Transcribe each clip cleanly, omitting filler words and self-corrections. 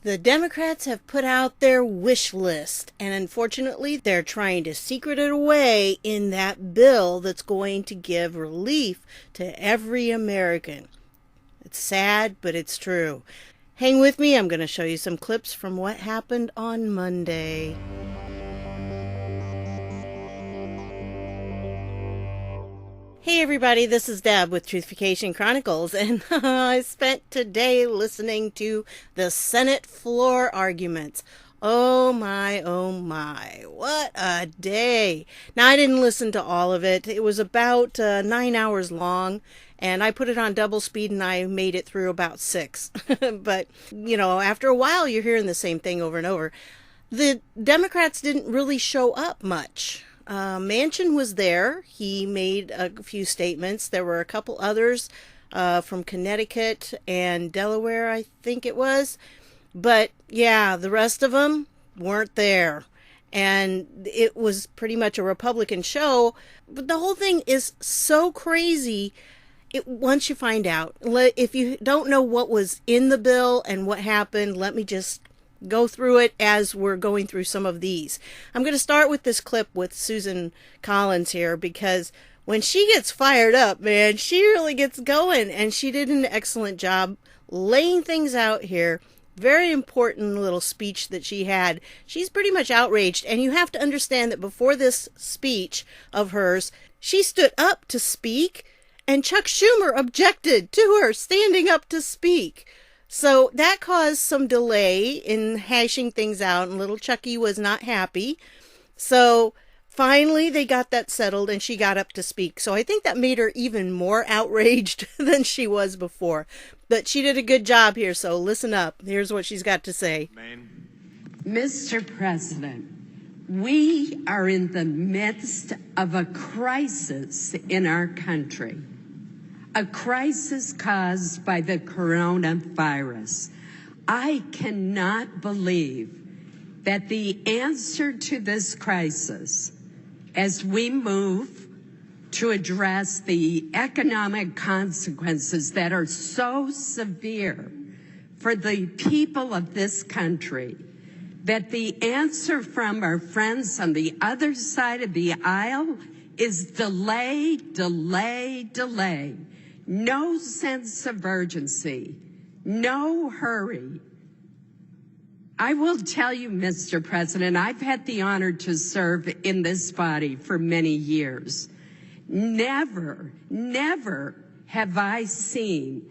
The Democrats have put out their wish list, and unfortunately, they're trying to secret it away in that bill that's going to give relief to every American. It's sad, but it's true. Hang with me, I'm going to show you some clips from what happened on Monday. Hey everybody, this is Deb with Truthification Chronicles, and I spent today listening to the Senate floor arguments. Oh my, what a day. Now, I didn't listen to all of it. It was about 9 hours long, and I put it on double speed, and I made it through about 6. But, after a while, you're hearing the same thing over and over. The Democrats didn't really show up much. Manchin was there. He made a few statements. There were a couple others from Connecticut and Delaware, I think it was. But yeah, the rest of them weren't there. And it was pretty much a Republican show. But the whole thing is so crazy. Once you find out, if you don't know what was in the bill and what happened, let me just go through it as we're going through some of these. I'm going to start with this clip with Susan Collins here, because when she gets fired up, man, she really gets going, and she did an excellent job laying things out here. Very important little speech that she had. She's pretty much outraged, and you have to understand that before this speech of hers, she stood up to speak, and Chuck Schumer objected to her standing up to speak. So that caused some delay in hashing things out, and little Chucky was not happy. So finally they got that settled, and she got up to speak. So I think that made her even more outraged than she was before. But she did a good job here, so listen up. Here's what she's got to say. Mr. President, we are in the midst of a crisis in our country. A crisis caused by the coronavirus. I cannot believe that the answer to this crisis, as we move to address the economic consequences that are so severe for the people of this country, that the answer from our friends on the other side of the aisle is delay, delay, delay. No sense of urgency, no hurry. I will tell you, Mr. President, I've had the honor to serve in this body for many years. Never, never have I seen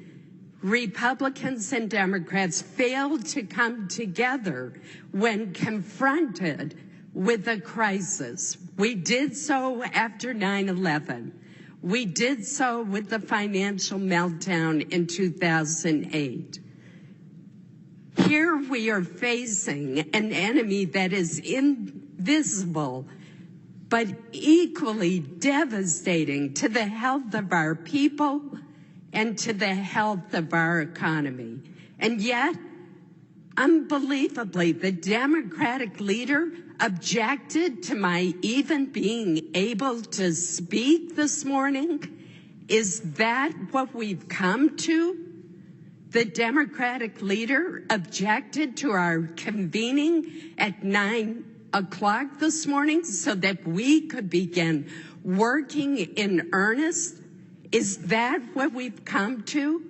Republicans and Democrats fail to come together when confronted with a crisis. We did so after 9/11. We did so with the financial meltdown in 2008. Here we are facing an enemy that is invisible, but equally devastating to the health of our people and to the health of our economy. And yet, unbelievably, the Democratic leader objected to my even being able to speak this morning. Is that what we've come to? The Democratic leader objected to our convening at 9 o'clock this morning so that we could begin working in earnest. Is that what we've come to?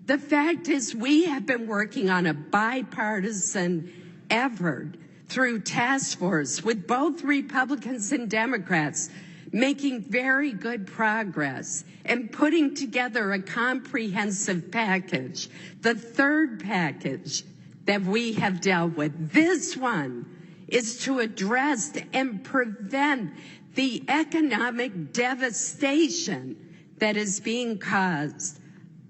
The fact is, we have been working on a bipartisan effort through task force with both Republicans and Democrats, making very good progress and putting together a comprehensive package, the third package that we have dealt with. This one is to address and prevent the economic devastation that is being caused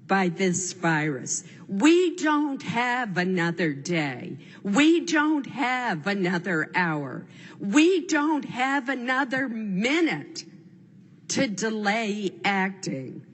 by this virus. We don't have another day. We don't have another hour. We don't have another minute to delay acting.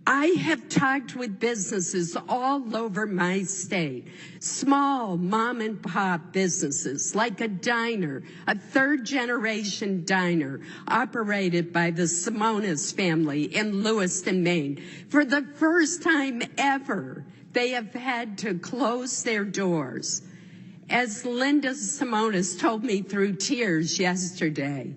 I have talked with businesses all over my state, small mom and pop businesses like a diner, a third generation diner operated by the Simonis family in Lewiston, Maine. For the first time ever, they have had to close their doors. As Linda Simonis told me through tears yesterday,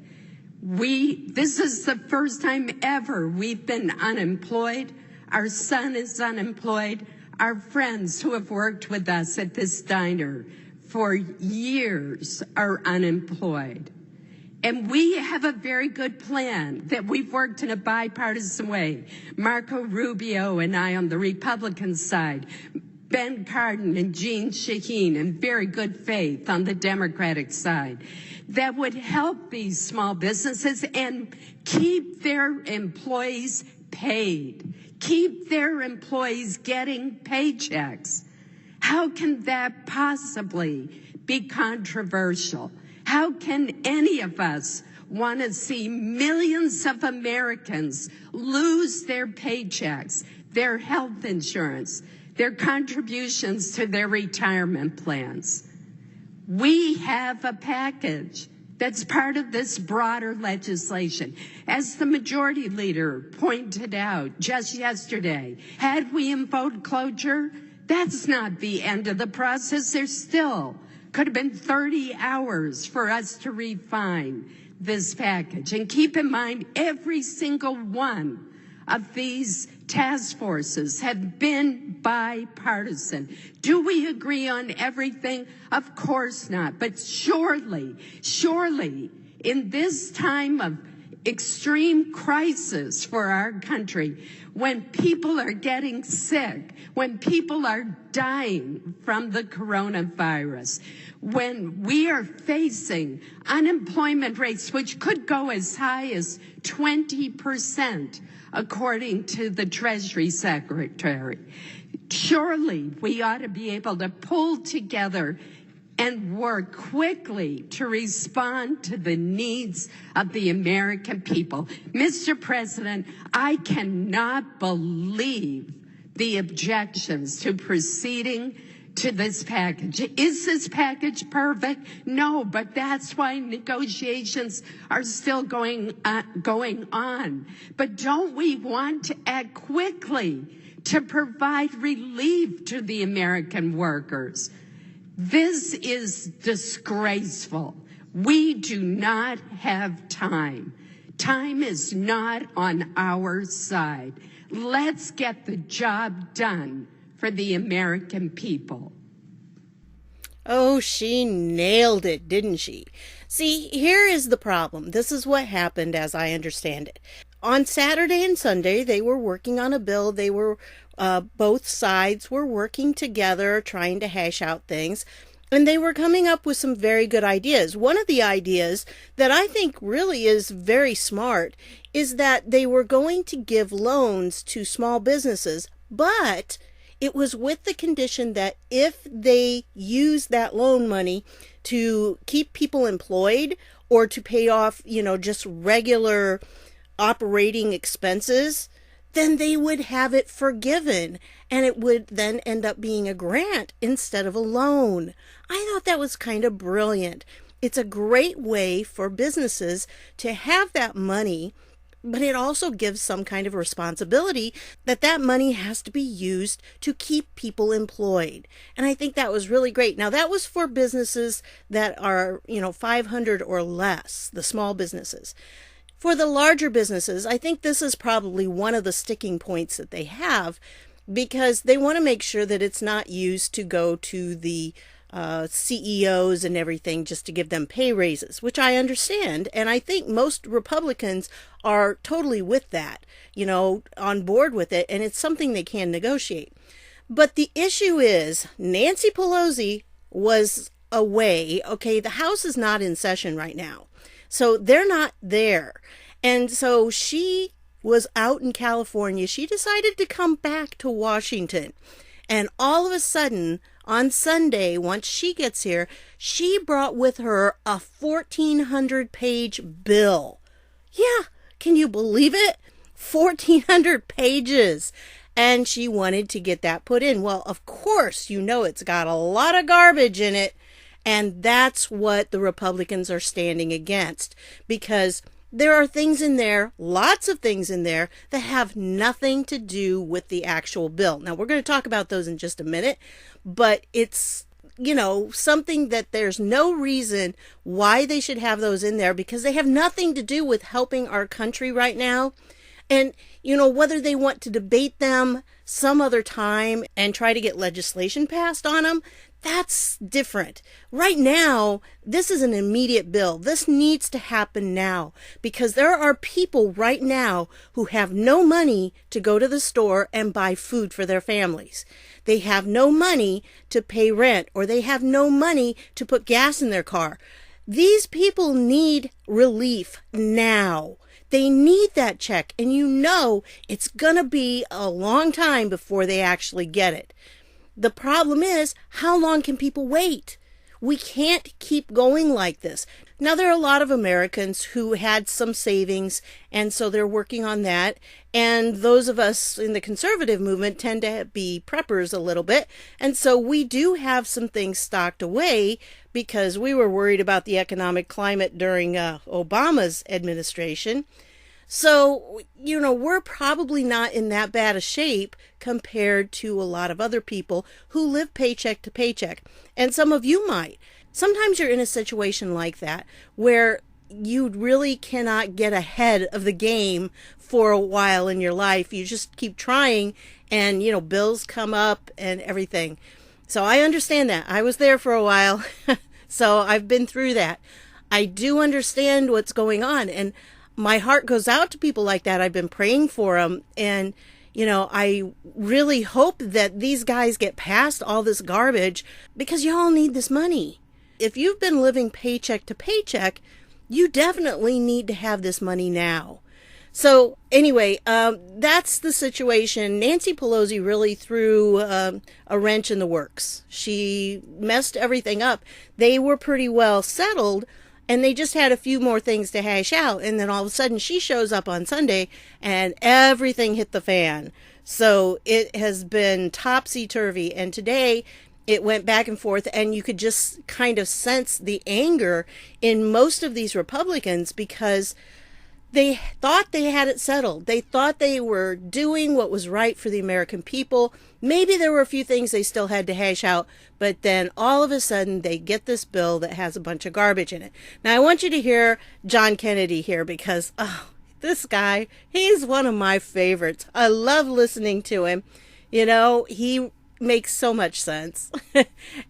this is the first time ever we've been unemployed. Our son is unemployed. Our friends who have worked with us at this diner for years are unemployed. And we have a very good plan that we've worked in a bipartisan way. Marco Rubio and I on the Republican side, Ben Cardin and Jean Shaheen in very good faith on the Democratic side, that would help these small businesses and keep their employees paid, keep their employees getting paychecks. How can that possibly be controversial? How can any of us want to see millions of Americans lose their paychecks, their health insurance, their contributions to their retirement plans? We have a package that's part of this broader legislation. As the majority leader pointed out just yesterday, had we invoked cloture, that's not the end of the process. There's still could have been 30 hours for us to refine this package. And keep in mind, every single one of these task forces have been bipartisan. Do we agree on everything? Of course not. But surely, in this time of extreme crisis for our country, when people are getting sick, when people are dying from the coronavirus, when we are facing unemployment rates which could go as high as 20%, according to the Treasury Secretary, surely we ought to be able to pull together and work quickly to respond to the needs of the American people. Mr. President, I cannot believe the objections to proceeding to this package. Is this package perfect? No, but that's why negotiations are still going on. But don't we want to act quickly to provide relief to the American workers? This is disgraceful. We do not have time. Time is not on our side. Let's get the job done for the American people. Oh, she nailed it, didn't she? See, here is the problem. This is what happened as I understand it. On Saturday and Sunday, they were working on a bill. They were, both sides were working together, trying to hash out things. And they were coming up with some very good ideas. One of the ideas that I think really is very smart is that they were going to give loans to small businesses, but it was with the condition that if they use that loan money to keep people employed or to pay off, just regular operating expenses, then they would have it forgiven, and it would then end up being a grant instead of a loan. I thought that was kind of brilliant. It's a great way for businesses to have that money, but it also gives some kind of responsibility that that money has to be used to keep people employed. And I think that was really great. Now, that was for businesses that are, 500 or less, the small businesses. For the larger businesses, I think this is probably one of the sticking points that they have, because they want to make sure that it's not used to go to the CEOs and everything just to give them pay raises, which I understand. And I think most Republicans are totally with that, on board with it. And it's something they can negotiate. But the issue is Nancy Pelosi was away. Okay, the House is not in session right now. So they're not there. And so she was out in California. She decided to come back to Washington. And all of a sudden, on Sunday, once she gets here, she brought with her a 1,400-page bill. Yeah, can you believe it? 1,400 pages. And she wanted to get that put in. Well, of course, it's got a lot of garbage in it. And that's what the Republicans are standing against, because there are things in there, lots of things in there, that have nothing to do with the actual bill. Now, we're going to talk about those in just a minute, but it's, something that there's no reason why they should have those in there, because they have nothing to do with helping our country right now. And, whether they want to debate them some other time and try to get legislation passed on them, that's different. Right now, this is an immediate bill. This needs to happen now, because there are people right now who have no money to go to the store and buy food for their families. They have no money to pay rent, or they have no money to put gas in their car. These people need relief now. They need that check, and it's going to be a long time before they actually get it. The problem is, how long can people wait? We can't keep going like this. Now, there are a lot of Americans who had some savings, and so they're working on that. And those of us in the conservative movement tend to be preppers a little bit. And so we do have some things stocked away because we were worried about the economic climate during Obama's administration. So, we're probably not in that bad a shape compared to a lot of other people who live paycheck to paycheck. And some of you might. Sometimes you're in a situation like that where you really cannot get ahead of the game for a while in your life. You just keep trying and, bills come up and everything. So I understand that. I was there for a while. So I've been through that. I do understand what's going on, and my heart goes out to people like that. I've been praying for them, and I really hope that these guys get past all this garbage, because y'all need this money. If you've been living paycheck to paycheck, you definitely need to have this money now. So anyway, that's the situation. Nancy Pelosi really threw a wrench in the works. She messed everything up. They were pretty well settled, and they just had a few more things to hash out. And then all of a sudden she shows up on Sunday and everything hit the fan. So it has been topsy-turvy. And today it went back and forth, and you could just kind of sense the anger in most of these Republicans, because they thought they had it settled. They thought they were doing what was right for the American people. Maybe there were a few things they still had to hash out, but then all of a sudden they get this bill that has a bunch of garbage in it. Now, I want you to hear John Kennedy here, because, this guy, he's one of my favorites. I love listening to him. He makes so much sense.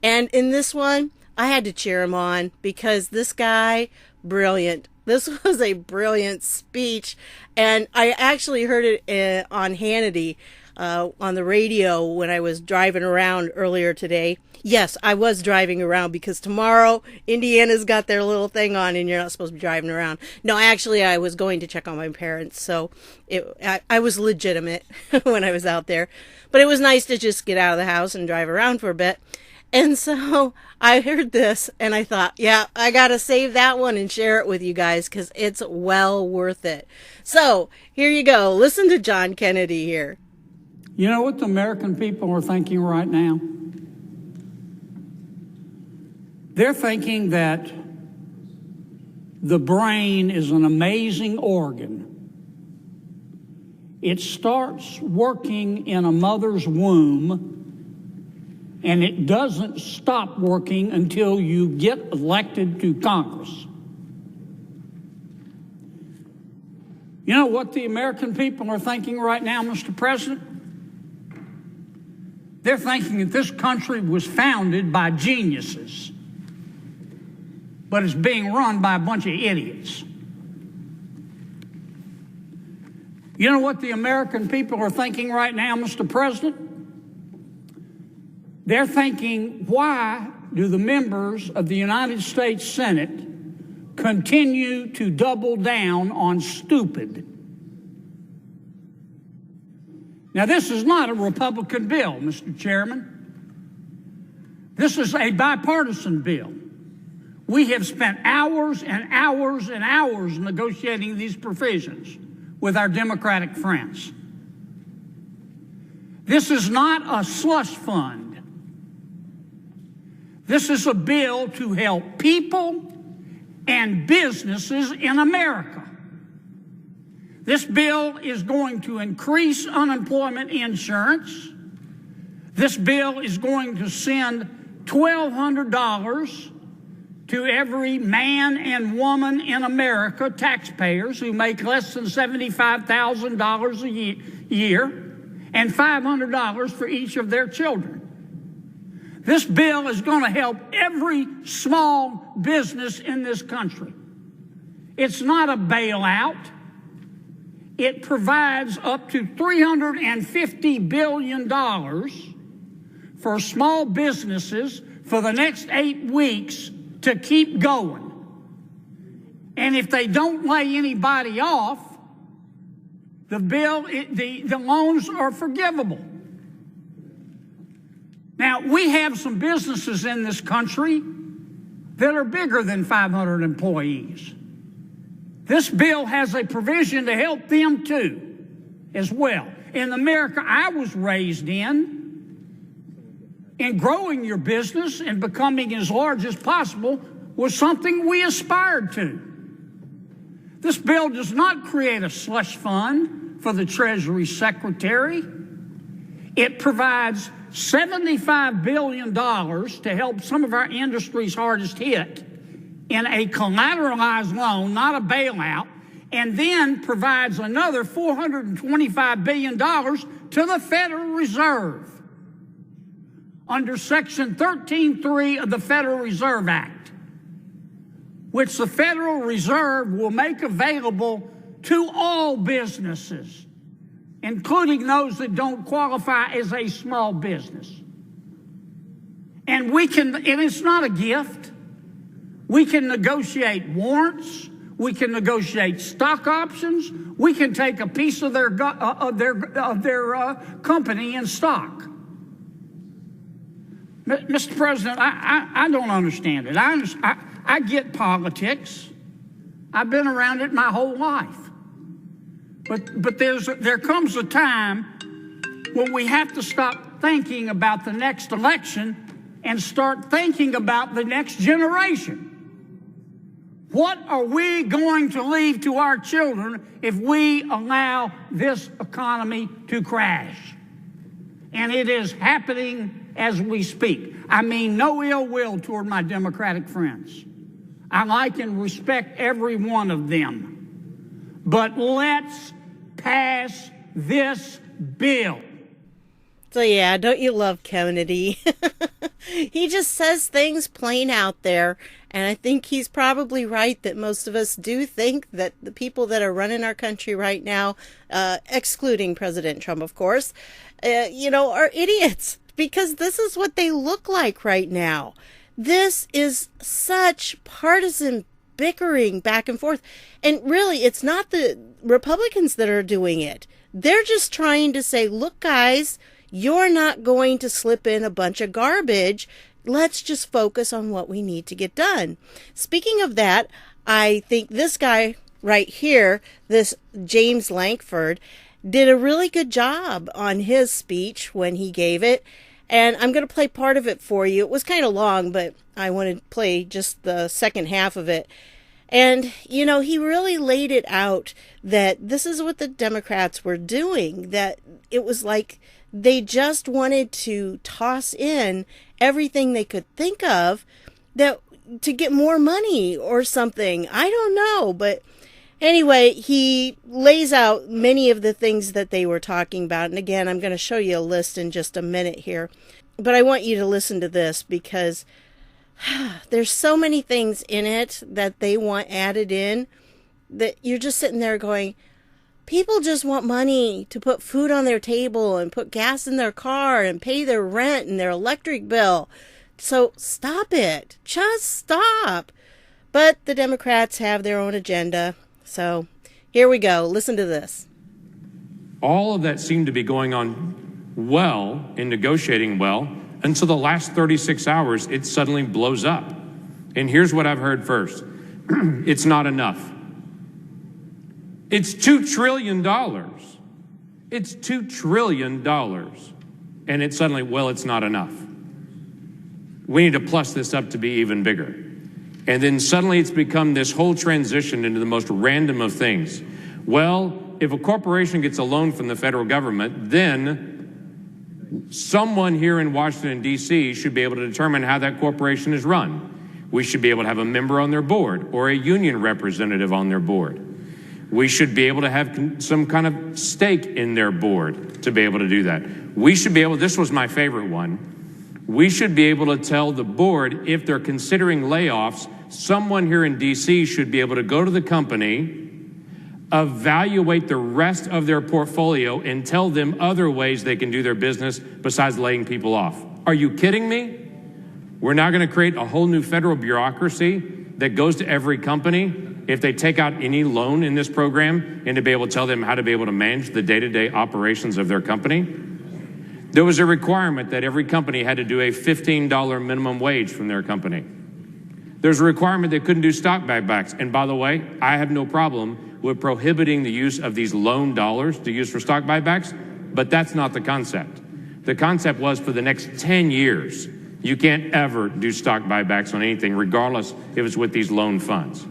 And in this one, I had to cheer him on, because this guy, brilliant. This was a brilliant speech, and I actually heard it on Hannity on the radio when I was driving around earlier today. Yes, I was driving around, because tomorrow Indiana's got their little thing on, and you're not supposed to be driving around. No, actually, I was going to check on my parents, so I was legitimate when I was out there. But it was nice to just get out of the house and drive around for a bit. And so I heard this, and I thought, yeah, I got to save that one and share it with you guys, because it's well worth it. So here you go. Listen to John Kennedy here. You know what the American people are thinking right now? They're thinking that the brain is an amazing organ. It starts working in a mother's womb, and it doesn't stop working until you get elected to Congress. You know what the American people are thinking right now, Mr. President? They're thinking that this country was founded by geniuses, but it's being run by a bunch of idiots. You know what the American people are thinking right now, Mr. President? They're thinking, why do the members of the United States Senate continue to double down on stupid? Now, this is not a Republican bill, Mr. Chairman. This is a bipartisan bill. We have spent hours and hours and hours negotiating these provisions with our Democratic friends. This is not a slush fund. This is a bill to help people and businesses in America. This bill is going to increase unemployment insurance. This bill is going to send $1,200 to every man and woman in America, taxpayers who make less than $75,000 a year, and $500 for each of their children. This bill is going to help every small business in this country. It's not a bailout. It provides up to $350 billion for small businesses for the next 8 weeks to keep going. And if they don't lay anybody off, the loans are forgivable. Now, we have some businesses in this country that are bigger than 500 employees. This bill has a provision to help them too, as well. In America I was raised in growing your business and becoming as large as possible was something we aspired to. This bill does not create a slush fund for the Treasury Secretary. It provides $75 billion to help some of our industries hardest hit in a collateralized loan, not a bailout, and then provides another $425 billion to the Federal Reserve under Section 13.3 of the Federal Reserve Act, which the Federal Reserve will make available to all businesses, including those that don't qualify as a small business. And it's not a gift. We can negotiate warrants. We can negotiate stock options. We can take a piece of their company in stock. Mr. President, I don't understand it. I get politics. I've been around it my whole life. But there comes a time when we have to stop thinking about the next election and start thinking about the next generation. What are we going to leave to our children if we allow this economy to crash? And it is happening as we speak. I mean no ill will toward my Democratic friends. I like and respect every one of them. But let's pass this bill. So yeah, don't you love Kennedy? He just says things plain out there, and I think he's probably right that most of us do think that the people that are running our country right now, excluding President Trump, of course, are idiots, because this is what they look like right now. This is such partisan bickering back and forth. And really, it's not the Republicans that are doing it. They're just trying to say, look, guys, you're not going to slip in a bunch of garbage. Let's just focus on what we need to get done. Speaking of that, I think this guy right here, this James Lankford, did a really good job on his speech when he gave it. And I'm going to play part of it for you. It was kind of long, but I want to play just the second half of it. And, he really laid it out that this is what the Democrats were doing, that it was like they just wanted to toss in everything they could think of that to get more money or something. I don't know. But anyway, he lays out many of the things that they were talking about. And again, I'm going to show you a list in just a minute here. But I want you to listen to this because there's so many things in it that they want added in that you're just sitting there going, people just want money to put food on their table and put gas in their car and pay their rent and their electric bill. So stop it. Just stop. But the Democrats have their own agenda. So here we go. Listen to this. All of that seemed to be going on well and negotiating well until the last 36 hours, it suddenly blows up. And here's what I've heard first. It's not enough. It's $2 trillion. It's $2 trillion. And it's suddenly, it's not enough. We need to plus this up to be even bigger. And then suddenly it's become this whole transition into the most random of things. Well, if a corporation gets a loan from the federal government, then someone here in Washington, D.C. should be able to determine how that corporation is run. We should be able to have a member on their board or a union representative on their board. We should be able to have some kind of stake in their board to be able to do that. We should be able, this was my favorite one, we should be able to tell the board if they're considering layoffs, someone here in D.C. should be able to go to the company, evaluate the rest of their portfolio, and tell them other ways they can do their business besides laying people off. Are you kidding me? We're now going to create a whole new federal bureaucracy that goes to every company if they take out any loan in this program and to be able to tell them how to be able to manage the day-to-day operations of their company. There was a requirement that every company had to do a $15 minimum wage from their company. There's a requirement they couldn't do stock buybacks. And by the way, I have no problem with prohibiting the use of these loan dollars to use for stock buybacks, but that's not the concept. The concept was for the next 10 years, you can't ever do stock buybacks on anything, regardless if it's with these loan funds.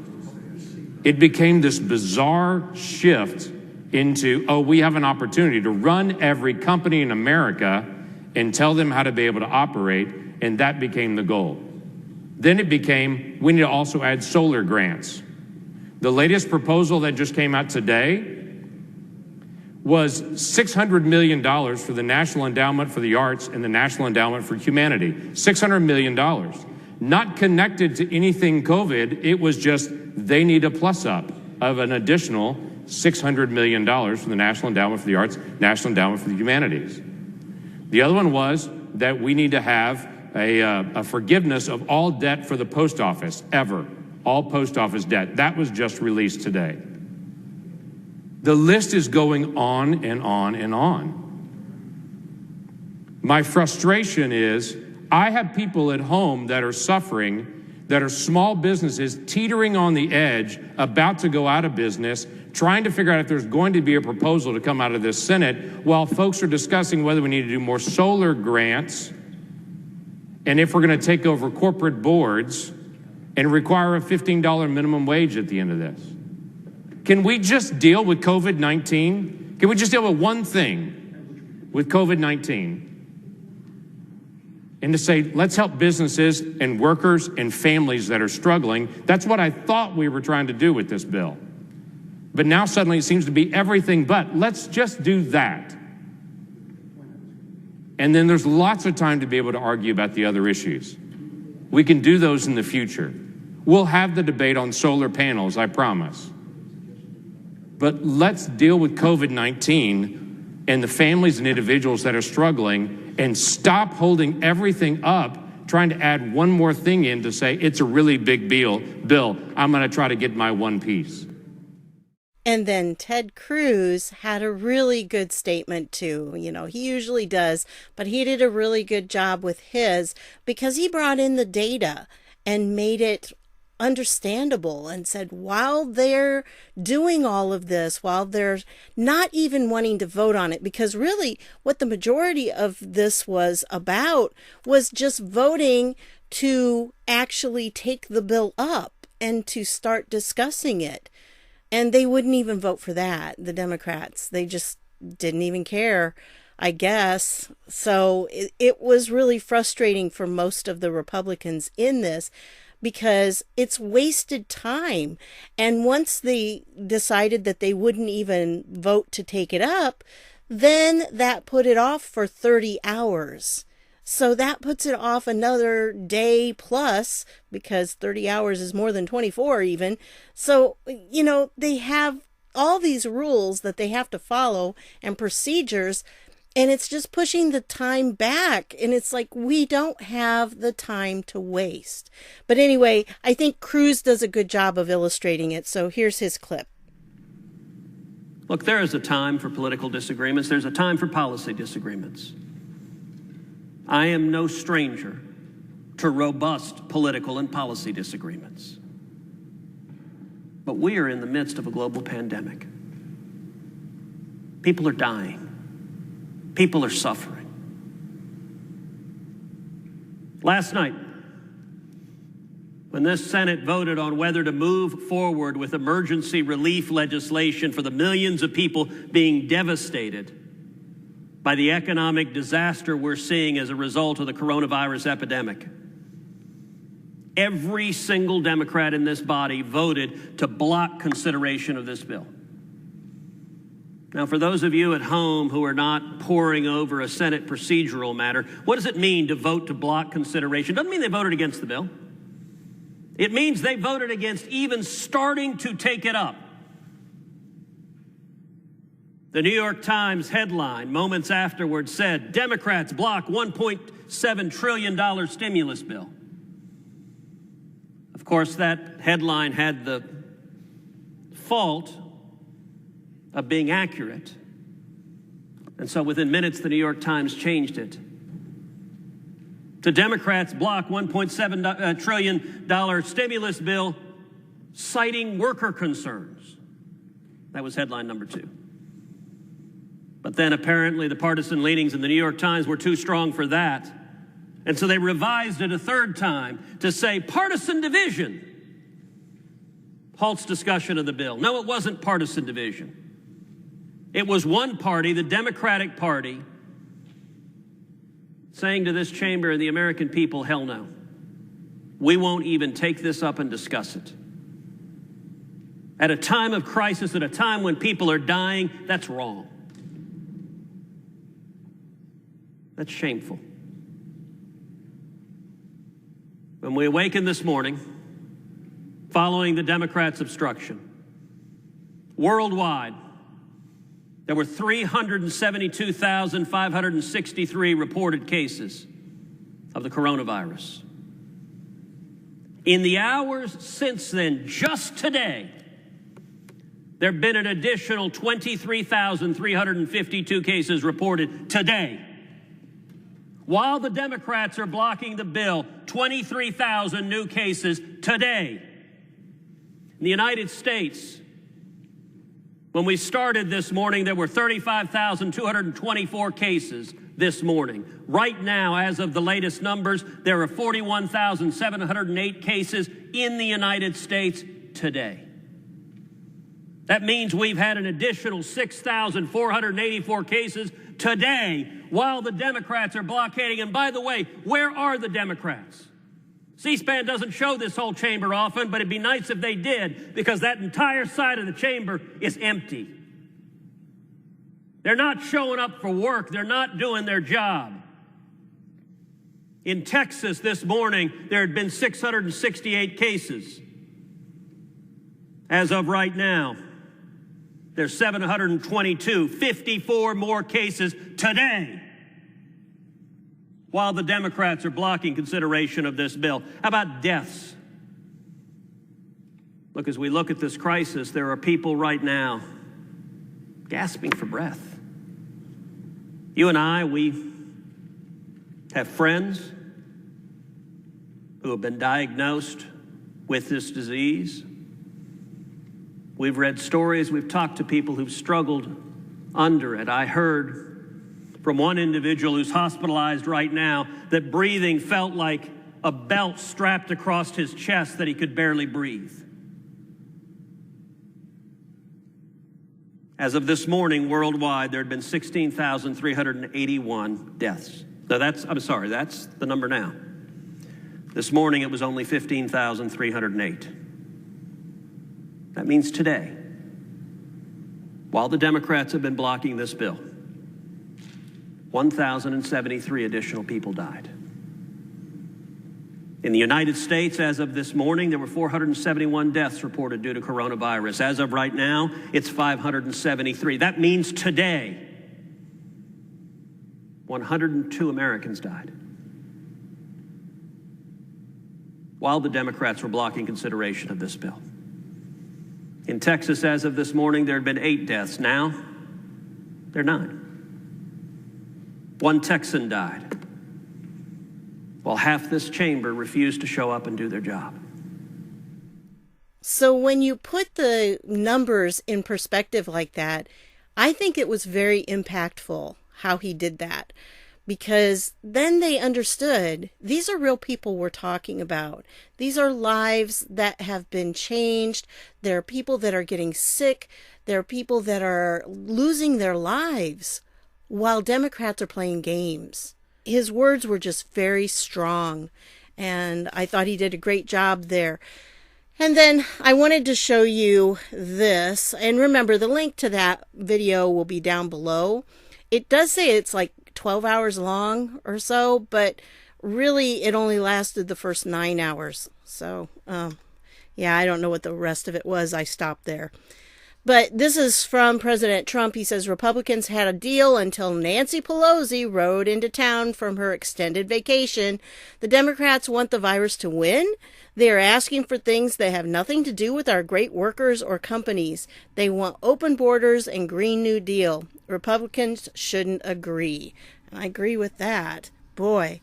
It became this bizarre shift into, oh, we have an opportunity to run every company in America and tell them how to be able to operate, and that became the goal. Then it became, we need to also add solar grants. The latest proposal that just came out today was $600 million for the National Endowment for the Arts and the National Endowment for Humanity. $600 million. Not connected to anything COVID, it was just they need a plus up of an additional $600 million for the National Endowment for the Arts, National Endowment for the Humanities. The other one was that we need to have a forgiveness of all debt for the post office, ever. All post office debt. That was just released today. The list is going on and on and on. My frustration is I have people at home that are suffering, that are small businesses teetering on the edge, about to go out of business, trying to figure out if there's going to be a proposal to come out of this Senate, while folks are discussing whether we need to do more solar grants and if we're going to take over corporate boards and require a $15 minimum wage at the end of this. Can we just deal with COVID-19? Can we just deal with one thing with COVID-19? And to say, let's help businesses and workers and families that are struggling. That's what I thought we were trying to do with this bill. But now suddenly it seems to be everything but. Let's just do that. And then there's lots of time to be able to argue about the other issues. We can do those in the future. We'll have the debate on solar panels, I promise. But let's deal with COVID-19 and the families and individuals that are struggling and stop holding everything up, trying to add one more thing in to say it's a really big bill. I'm going to try to get my one piece. And then Ted Cruz had a really good statement too. You know, he usually does, but he did a really good job with his because he brought in the data and made it understandable and said while they're doing all of this, while they're not even wanting to vote on it, because really what the majority of this was about was just voting to actually take the bill up and to start discussing it. And they wouldn't even vote for that, the Democrats. They just didn't even care, I guess. So it was really frustrating for most of the Republicans in this because it's wasted time. And once they decided that they wouldn't even vote to take it up, then that put it off for 30 hours. So that puts it off another day plus, because 30 hours is more than 24 even. So, you know, they have all these rules that they have to follow and procedures, and it's just pushing the time back. And it's like, we don't have the time to waste. But anyway, I think Cruz does a good job of illustrating it. So here's his clip. Look, there is a time for political disagreements. There's a time for policy disagreements. I am no stranger to robust political and policy disagreements. But we are in the midst of a global pandemic. People are dying. People are suffering. when this Senate voted on whether to move forward with emergency relief legislation for the millions of people being devastated by the economic disaster we're seeing as a result of the coronavirus epidemic. Every single Democrat in this body voted to block consideration of this bill. Now, for those of you at home who are not poring over a Senate procedural matter, what does it mean to vote to block consideration? Doesn't mean they voted against the bill. It means they voted against even starting to take it up. The New York Times headline moments afterwards said, Democrats block $1.7 trillion stimulus bill. Of course, that headline had the fault of being accurate. And so within minutes, the New York Times changed it to Democrats block $1.7 trillion stimulus bill, citing worker concerns. That was headline number 2. But then apparently the partisan leanings in the New York Times were too strong for that. And so they revised it a third time to say partisan division halts discussion of the bill. No, it wasn't partisan division. It was one party, the Democratic Party, saying to this chamber and the American people, hell no. We won't even take this up and discuss it. At a time of crisis, at a time when people are dying, that's wrong. That's shameful. When we awakened this morning, following the Democrats' obstruction, worldwide, there were 372,563 reported cases of the coronavirus. In the hours since then, just today, there have been an additional 23,352 cases reported today. While the Democrats are blocking the bill, 23,000 new cases today. In the United States, when we started this morning, there were 35,224 cases this morning. Right now, as of the latest numbers, there are 41,708 cases in the United States today. That means we've had an additional 6,484 cases today while the Democrats are blockading. And by the way, where are the Democrats? C-SPAN doesn't show this whole chamber often, but it'd be nice if they did, because that entire side of the chamber is empty. They're not showing up for work. They're not doing their job. In Texas this morning, there had been 668 cases. As of right now, there's 722, 54 more cases today, while the Democrats are blocking consideration of this bill. How about deaths? Look, as we look at this crisis, there are people right now gasping for breath. You and I, we have friends who have been diagnosed with this disease. We've read stories, we've talked to people who've struggled under it. I heard from one individual who's hospitalized right now that breathing felt like a belt strapped across his chest, that he could barely breathe. As of this morning, worldwide, there had been 16,381 deaths. Now that's the number now. This morning, it was only 15,308. That means today, while the Democrats have been blocking this bill, 1,073 additional people died. In the United States, as of this morning, there were 471 deaths reported due to coronavirus. As of right now, it's 573. That means today, 102 Americans died, while the Democrats were blocking consideration of this bill. In Texas, as of this morning, there had been 8 deaths. Now, there are 9. One Texan died, while half this chamber refused to show up and do their job. So when you put the numbers in perspective like that, I think it was very impactful how he did that. because then they understood these are real people we're talking about. These are lives that have been changed. There are people that are getting sick. There are people that are losing their lives while Democrats are playing games. His words were just very strong, and I thought he did a great job there. And then I wanted to show you this, and remember the link to that video will be down below. It does say it's like 12 hours long or so, but really it only lasted the first 9 hours. So, yeah, I don't know what the rest of it was. I stopped there. But this is from President Trump. He says Republicans had a deal until Nancy Pelosi rode into town from her extended vacation. The Democrats want the virus to win. They are asking for things that have nothing to do with our great workers or companies. They want open borders and Green New Deal. Republicans shouldn't agree. And I agree with that. Boy.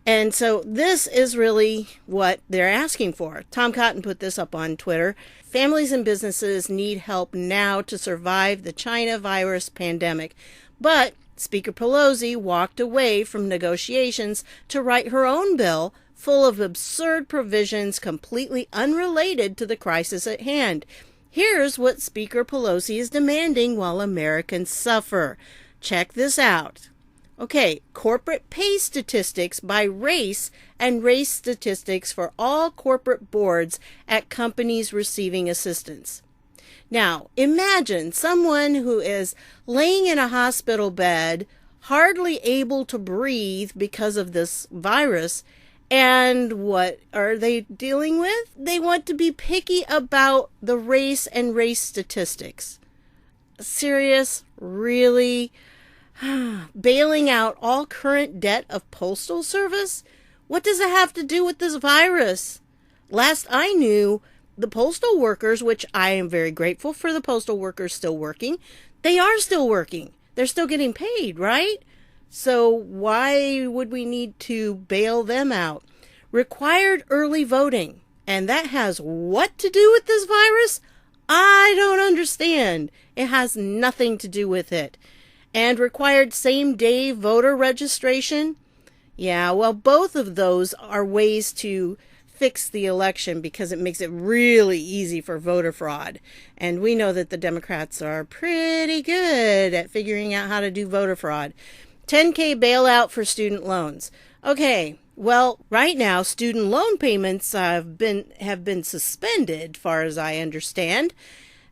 And so this is really what they're asking for. Tom Cotton put this up on Twitter. Families and businesses need help now to survive the China virus pandemic. But Speaker Pelosi walked away from negotiations to write her own bill full of absurd provisions completely unrelated to the crisis at hand. Here's what Speaker Pelosi is demanding while Americans suffer. Check this out. Okay, corporate pay statistics by race and race statistics for all corporate boards at companies receiving assistance. Now, imagine someone who is laying in a hospital bed, hardly able to breathe because of this virus, and what are they dealing with? They want to be picky about the race and race statistics. Serious? Really? Bailing out all current debt of Postal Service? What does it have to do with this virus? Last I knew, the postal workers, which I am very grateful for the postal workers still working, they are still working. They're still getting paid, right? So why would we need to bail them out? Required early voting. And that has what to do with this virus? I don't understand. It has nothing to do with it. And required same-day voter registration? Yeah, well, both of those are ways to fix the election because it makes it really easy for voter fraud. And we know that the Democrats are pretty good at figuring out how to do voter fraud. 10K bailout for student loans. Okay, well, right now, student loan payments have been suspended, far as I understand.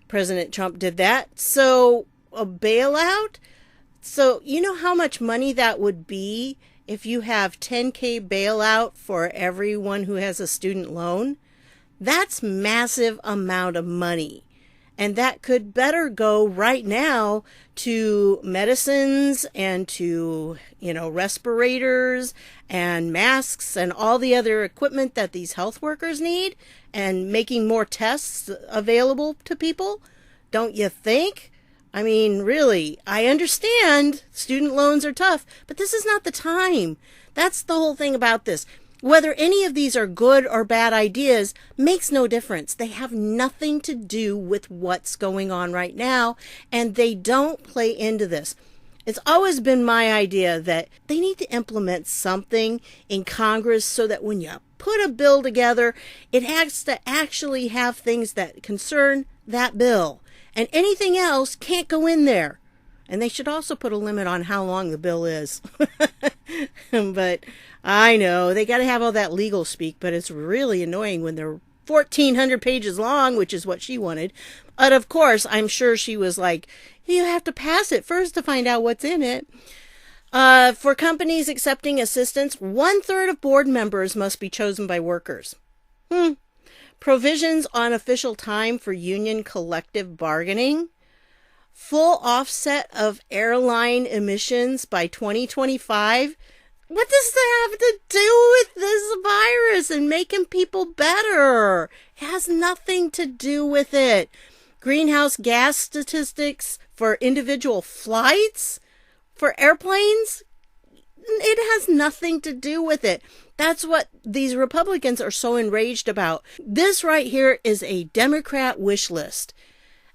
President Trump did that. So, a bailout? So, you know how much money that would be if you have 10K bailout for everyone who has a student loan? That's massive amount of money. And that could better go right now to medicines and to, respirators and masks and all the other equipment that these health workers need and making more tests available to people. Don't you think? I mean, really, I understand student loans are tough, but this is not the time. That's the whole thing about this. Whether any of these are good or bad ideas makes no difference. They have nothing to do with what's going on right now, and they don't play into this. It's always been my idea that they need to implement something in Congress so that when you put a bill together, it has to actually have things that concern that bill. And anything else can't go in there. And they should also put a limit on how long the bill is. But I know they got to have all that legal speak, but it's really annoying when they're 1,400 pages long, which is what she wanted. But of course, I'm sure she was like, you have to pass it first to find out what's in it. For companies accepting assistance, 1/3 of board members must be chosen by workers. Provisions on official time for union collective bargaining. Full offset of airline emissions by 2025. What does that have to do with this virus and making people better? It has nothing to do with it. Greenhouse gas statistics for individual flights for airplanes. It has nothing to do with it. That's what these Republicans are so enraged about. This right here is a Democrat wish list.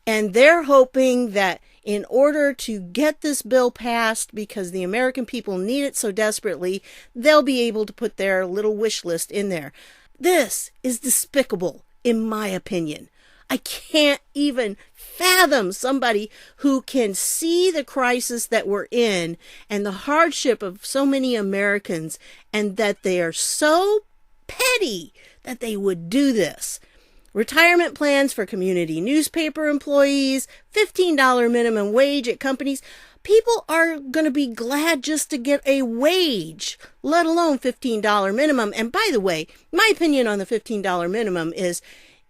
And they're hoping that in order to get this bill passed because the American people need it so desperately, they'll be able to put their little wish list in there. This is despicable, in my opinion. I can't even fathom somebody who can see the crisis that we're in and the hardship of so many Americans, and that they are so petty that they would do this. Retirement plans for community newspaper employees, $15 minimum wage at companies. People are going to be glad just to get a wage, let alone $15 minimum. And by the way, my opinion on the $15 minimum is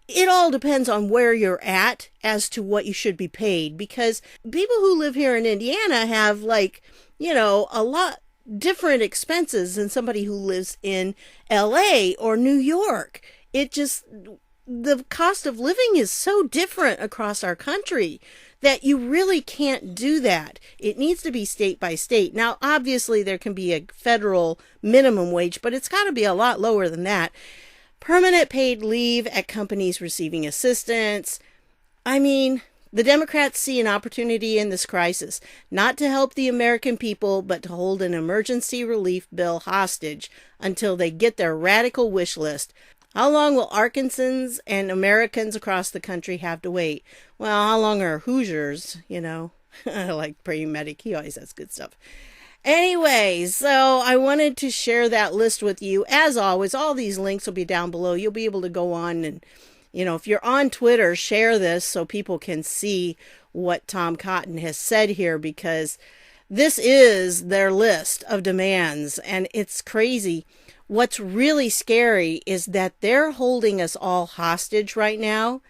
it all depends on where you're at as to what you should be paid, because people who live here in Indiana have a lot different expenses than somebody who lives in LA or New York. The cost of living is so different across our country that you really can't do that. It needs to be state by state. Now, obviously, there can be a federal minimum wage, but it's got to be a lot lower than that. Permanent paid leave at companies receiving assistance. I mean, the Democrats see an opportunity in this crisis, not to help the American people, but to hold an emergency relief bill hostage until they get their radical wish list. How long will Arkansans and Americans across the country have to wait? Well, how long are Hoosiers, like Praying Medic, he always has good stuff. Anyway, so I wanted to share that list with you. As always, all these links will be down below. You'll be able to go on and, if you're on Twitter, share this so people can see what Tom Cotton has said here, because this is their list of demands, and it's crazy. What's really scary is that they're holding us all hostage right now.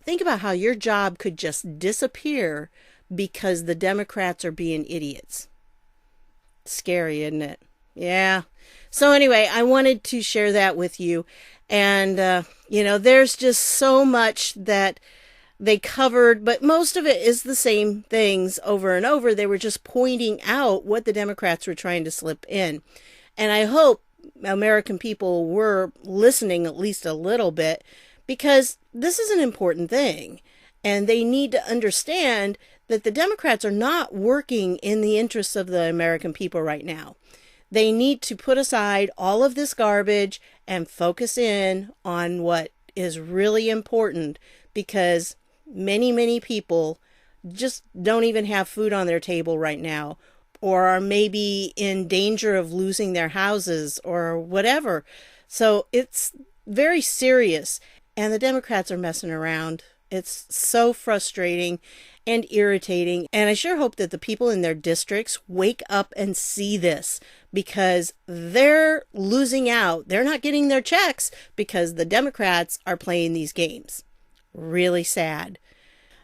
Think about how your job could just disappear because the Democrats are being idiots. Scary, isn't it? Yeah. So anyway, I wanted to share that with you. And, there's just so much that they covered, but most of it is the same things over and over. They were just pointing out what the Democrats were trying to slip in. And I hope American people were listening at least a little bit, because this is an important thing. And they need to understand that the Democrats are not working in the interests of the American people right now. They need to put aside all of this garbage and focus in on what is really important, because many, many people just don't even have food on their table right now, or are maybe in danger of losing their houses or whatever. So it's very serious, and the Democrats are messing around. It's so frustrating and irritating, and I sure hope that the people in their districts wake up and see this, because they're losing out. They're not getting their checks because the Democrats are playing these games. Really sad.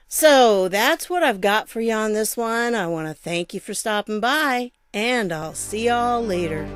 So that's what I've got for you on this one. I want to thank you for stopping by, and I'll see y'all later.